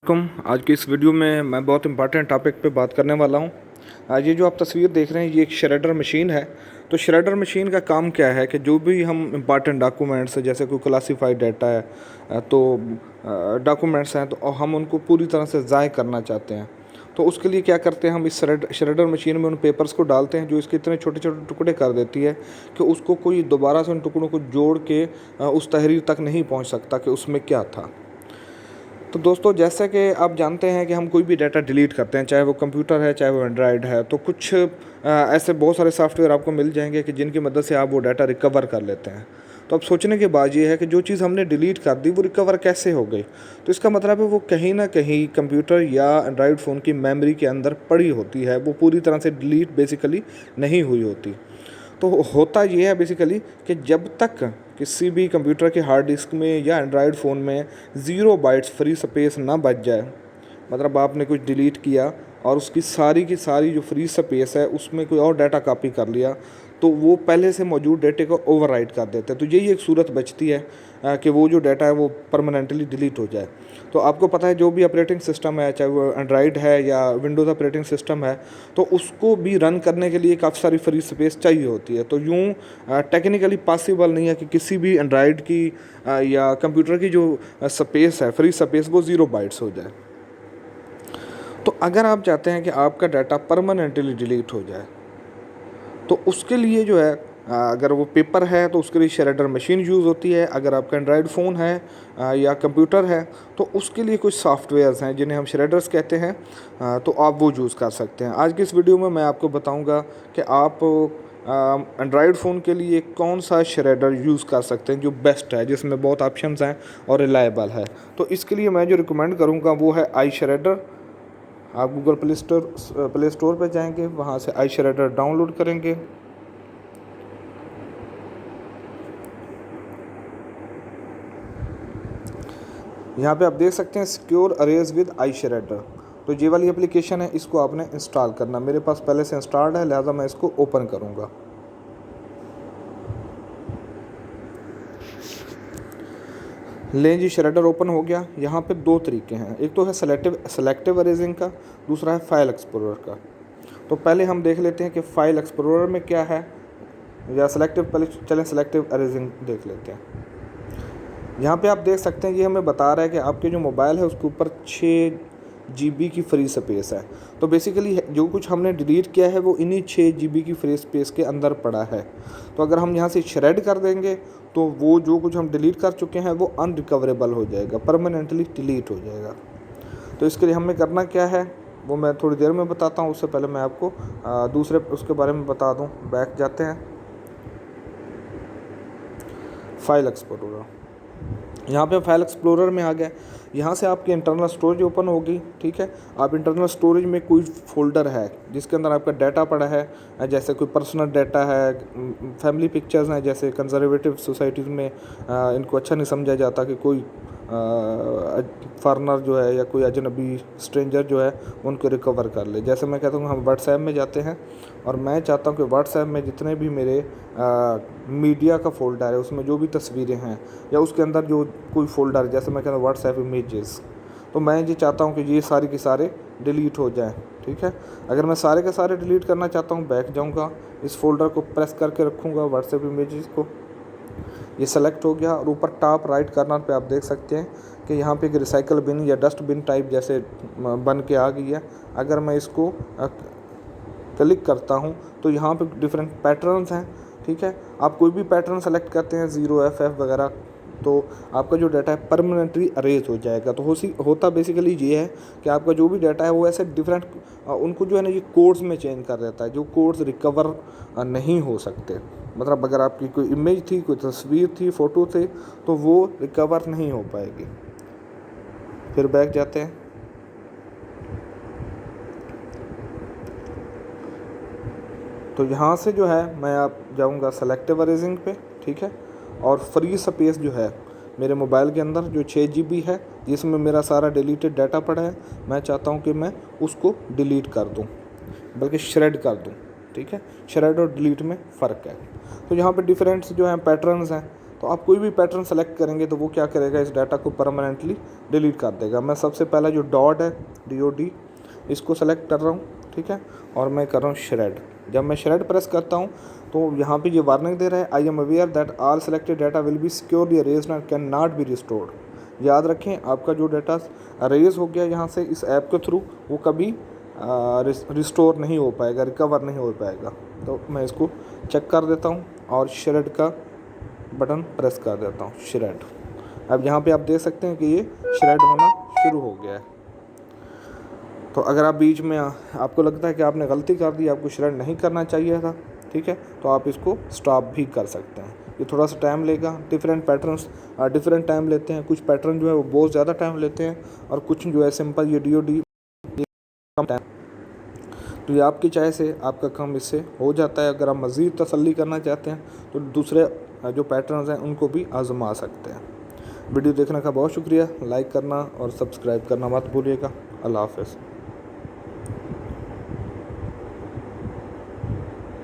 आज की इस वीडियो में मैं बहुत इंपॉर्टेंट टॉपिक पे बात करने वाला हूँ। आज ये जो आप तस्वीर देख रहे हैं ये एक श्रेडर मशीन है। तो श्रेडर मशीन का काम क्या है कि जो भी हम इंपॉर्टेंट डॉक्यूमेंट्स जैसे कोई क्लासीफाइड डाटा है तो डॉक्यूमेंट्स हैं तो हम उनको पूरी तरह से ज़ाय करना चाहते हैं। तो उसके लिए क्या करते हैं, हम इस श्रेडर मशीन में उन पेपर्स को डालते हैं जो इसके इतने छोटे छोटे टुकड़े कर देती है कि उसको कोई दोबारा से उन टुकड़ों को जोड़ के उस तहरीर तक नहीं पहुँच सकता कि उसमें क्या था। तो दोस्तों, जैसा कि आप जानते हैं कि हम कोई भी डाटा डिलीट करते हैं, चाहे वो कंप्यूटर है चाहे वो एंड्रॉयड है, तो कुछ ऐसे बहुत सारे सॉफ्टवेयर आपको मिल जाएंगे कि जिनकी मदद से आप वो डाटा रिकवर कर लेते हैं। तो अब सोचने की बात ये है कि जो चीज़ हमने डिलीट कर दी वो रिकवर कैसे हो गई। तो इसका मतलब है वो कहीं ना कहीं कंप्यूटर या एंड्रॉयड फ़ोन की मेमोरी के अंदर पड़ी होती है, वो पूरी तरह से डिलीट बेसिकली नहीं हुई होती। तो होता ये है बेसिकली कि जब तक किसी भी कंप्यूटर के हार्ड डिस्क में या एंड्रॉयड फ़ोन में 0 बाइट्स फ्री स्पेस ना बच जाए, मतलब आपने कुछ डिलीट किया और उसकी सारी की सारी जो फ्री स्पेस है उसमें कोई और डाटा कॉपी कर लिया, तो वो पहले से मौजूद डाटे को ओवरराइट कर देते हैं। तो यही एक सूरत बचती है कि वो जो डाटा है वो परमानेंटली डिलीट हो जाए। तो आपको पता है जो भी ऑपरेटिंग सिस्टम है, चाहे वो एंड्रॉयड है या विंडोज़ ऑपरेटिंग सिस्टम है, तो उसको भी रन करने के लिए काफ़ी सारी फ्री स्पेस चाहिए होती है। तो यूँ टेक्निकली पॉसिबल नहीं है कि किसी भी एंड्रॉयड की या कंप्यूटर की जो स्पेस है, फ्री स्पेस, वो 0 बाइट्स हो जाए। तो अगर आप चाहते हैं कि आपका डाटा परमानेंटली डिलीट हो जाए, तो उसके लिए जो है अगर वो पेपर है तो उसके लिए श्रेडर मशीन यूज़ होती है। अगर आपका एंड्रॉयड फ़ोन है या कंप्यूटर है तो उसके लिए कुछ सॉफ्टवेयर्स हैं जिन्हें हम श्रेडर्स कहते हैं, तो आप वो यूज़ कर सकते हैं। आज की इस वीडियो में मैं आपको बताऊंगा कि आप एंड्रॉयड फ़ोन के लिए कौन सा श्रेडर यूज़ कर सकते हैं जो बेस्ट है, जिसमें बहुत ऑप्शंस हैं और रिलायबल है। तो इसके लिए मैं जो रिकमेंड करूँगा वो है आई श्रेडर। आप गूगल प्ले स्टोर पर जाएंगे, वहाँ से आई श्रेडर डाउनलोड करेंगे। यहाँ पे आप देख सकते हैं secure arrays with I shredder. तो ये वाली एप्लीकेशन है, इसको आपने इंस्टॉल करना। मेरे पास पहले से इंस्टॉल्ड है, लिहाजा मैं इसको ओपन करूँगा। लें जी, श्रेडर ओपन हो गया। यहाँ पे दो तरीके हैं, एक तो है सेलेक्टिव अरेजिंग का, दूसरा है फाइल एक्सप्लोरर का। तो पहले हम देख लेते हैं कि फाइल एक्सप्लोरर में क्या है, या पहले चलें सेलेक्टिव अरेजिंग देख लेते हैं। यहाँ पे आप देख सकते हैं ये हमें बता रहा है कि आपके जो मोबाइल है उसके ऊपर 6 GB की फ्री स्पेस है। तो बेसिकली जो कुछ हमने डिलीट किया है वो इन्हीं 6 GB की फ्री स्पेस के अंदर पड़ा है। तो अगर हम यहाँ से श्रेड कर देंगे तो वो जो कुछ हम डिलीट कर चुके हैं वो अनरिकवरेबल हो जाएगा, परमानेंटली डिलीट हो जाएगा। तो इसके लिए हमें करना क्या है वो मैं थोड़ी देर में बताता हूँ। उससे पहले मैं आपको दूसरे उसके बारे में बता दूँ। बैक जाते हैं, फाइल एक्सप्लोरर। यहाँ पे फाइल एक्सप्लोरर में आ गया। यहाँ से आपकी इंटरनल स्टोरेज ओपन होगी। ठीक है, आप इंटरनल स्टोरेज में कोई फोल्डर है जिसके अंदर आपका डाटा पड़ा है, जैसे कोई पर्सनल डाटा है, फैमिली पिक्चर्स हैं, जैसे कंजर्वेटिव सोसाइटीज़ में इनको अच्छा नहीं समझा जाता कि कोई फॉरेनर जो है या कोई अजनबी स्ट्रेंजर जो है उनको रिकवर कर ले। जैसे मैं कहता हूँ हम व्हाट्सएप में जाते हैं और मैं चाहता हूँ कि व्हाट्सएप में जितने भी मेरे मीडिया का फ़ोल्डर है उसमें जो भी तस्वीरें हैं या उसके अंदर जो कोई फ़ोल्डर, जैसे मैं कहता हूँ व्हाट्सएप इमेजेस, तो मैं ये चाहता हूँ कि ये सारे के सारे डिलीट हो जाएं। ठीक है, अगर मैं सारे के सारे डिलीट करना चाहता हूँ, बैक जाऊँगा, इस फोल्डर को प्रेस करके रखूँगा, व्हाट्सएप इमेजेस को, ये सेलेक्ट हो गया। और ऊपर टॉप राइट कॉर्नर पे आप देख सकते हैं कि यहाँ पे एक रिसाइकल बिन या डस्टबिन टाइप जैसे बन के आ गई है। अगर मैं इसको क्लिक करता हूँ तो यहाँ पे डिफरेंट पैटर्न्स हैं। ठीक है, आप कोई भी पैटर्न सेलेक्ट करते हैं 0FF वगैरह, तो आपका जो डाटा है परमानेंटली अरेज हो जाएगा। तो होता बेसिकली ये है कि आपका जो भी डाटा है वो ऐसे डिफरेंट उनको जो है ना ये कोड्स में चेंज कर देता है, जो कोड्स रिकवर नहीं हो सकते। मतलब अगर आपकी कोई इमेज थी, कोई तस्वीर थी, फ़ोटो थे, तो वो रिकवर नहीं हो पाएगी। फिर बैक जाते हैं, तो यहाँ से जो है मैं आप जाऊँगा सेलेक्टिव अरेजिंग पे। ठीक है, और फ्री स्पेस जो है मेरे मोबाइल के अंदर जो 6 GB है जिसमें मेरा सारा डिलीटेड डाटा पड़ा है, मैं चाहता हूँ कि मैं उसको डिलीट कर दूँ, बल्कि श्रेड कर दूँ। ठीक है, श्रेड और डिलीट में फ़र्क है। तो यहाँ पे डिफरेंट्स जो हैं पैटर्न्स हैं, तो तो आप कोई भी पैटर्न सेलेक्ट करेंगे तो वो क्या करेगा, इस डाटा को परमानेंटली डिलीट कर देगा। मैं सबसे पहला जो डॉट है DOD इसको सेलेक्ट कर रहा हूँ, ठीक है, और मैं कर रहा हूँ श्रेड। जब मैं श्रेड प्रेस करता हूँ तो यहाँ पे ये वार्निंग दे रहा है, I am aware that all selected data will be securely erased and can not be restored. याद रखें, आपका जो डाटा अरेज हो गया यहाँ से इस ऐप के थ्रू, वो कभी रिस्टोर नहीं हो पाएगा, रिकवर नहीं हो पाएगा। तो मैं इसको चेक कर देता हूँ और श्रेड का बटन प्रेस कर देता हूँ, श्रेड। अब यहाँ पे आप देख सकते हैं कि ये श्रेड होना शुरू हो गया है। तो अगर आप बीच में आपको लगता है कि आपने गलती कर दी, आपको श्रेड नहीं करना चाहिए था, ठीक है, तो आप इसको स्टॉप भी कर सकते हैं। ये थोड़ा सा टाइम लेगा, डिफरेंट पैटर्न्स डिफरेंट टाइम लेते हैं। कुछ पैटर्न जो है वो बहुत ज़्यादा टाइम लेते हैं और कुछ जो है सिंपल ये DOD कम टाइम। तो ये आपकी चॉइस है, आपका काम इससे हो जाता है। अगर आप मज़ीद तसल्ली करना चाहते हैं तो दूसरे जो पैटर्न्स हैं उनको भी आजमा सकते हैं। वीडियो देखने का बहुत शुक्रिया। लाइक करना और सब्सक्राइब करना मत भूलिएगा। अल्लाह हाफ़िज़।